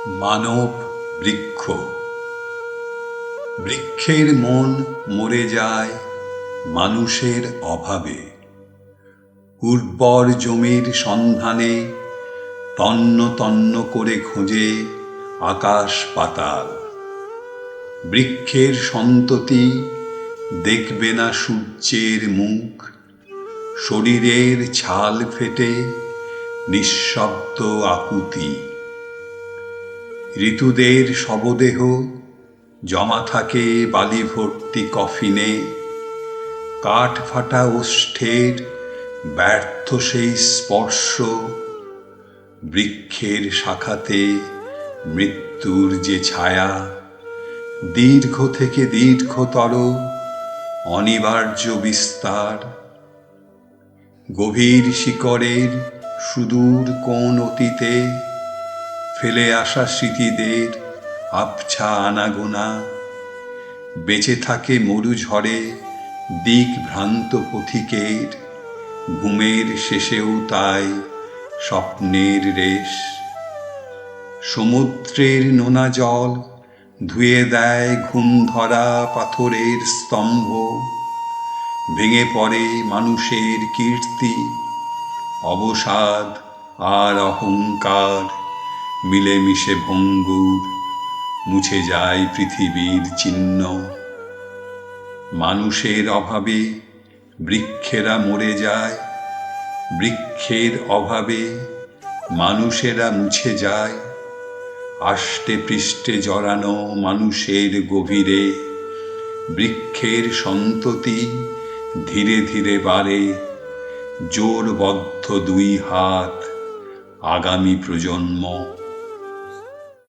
মানব বৃক্ষ। বৃক্ষের মন মরে যায় মানুষের অভাবে। উর্বর জমির সন্ধানে তন্ন তন্ন করে খোঁজে আকাশ পাতাল। বৃক্ষের সন্ততি দেখবে না সূর্যের মুখ, শরীরের ছাল ফেটে নিঃশব্দ আকুতি। ঋতুদের শবদেহ জমা থাকে বালি ভর্তি কফিনে, কাঠ ফাটা ওষ্ঠের ব্যর্থ সেই স্পর্শ। বৃক্ষের শাখাতে মৃত্যুর যে ছায়া, দীর্ঘ থেকে দীর্ঘতর অনিবার্য বিস্তার। গভীর শিকড়ের সুদূর কোন অতীতে ফেলে আসা স্মৃতিদের আবছা আনাগোনা। বেঁচে থাকে মরু ঝড়ে দিকভ্রান্ত পথিকের, ঘুমের শেষেও তাই স্বপ্নের রেশ। সমুদ্রের নোনা জল ধুয়ে দেয় ঘুম ধরা পাথরের স্তম্ভ। ভেঙে পড়ে মানুষের কীর্তি, অবসাদ আর অহংকার মিলেমিশে ভঙ্গুর, মুছে যায় পৃথিবীর চিহ্ন। মানুষের অভাবে বৃক্ষেরা মরে যায়, বৃক্ষের অভাবে মানুষেরা মুছে যায়। আষ্টে পৃষ্ঠে জড়ানো মানুষের গভীরে বৃক্ষের সন্ততি ধীরে ধীরে বাড়ে। জোরবদ্ধ দুই হাত, আগামী প্রজন্ম।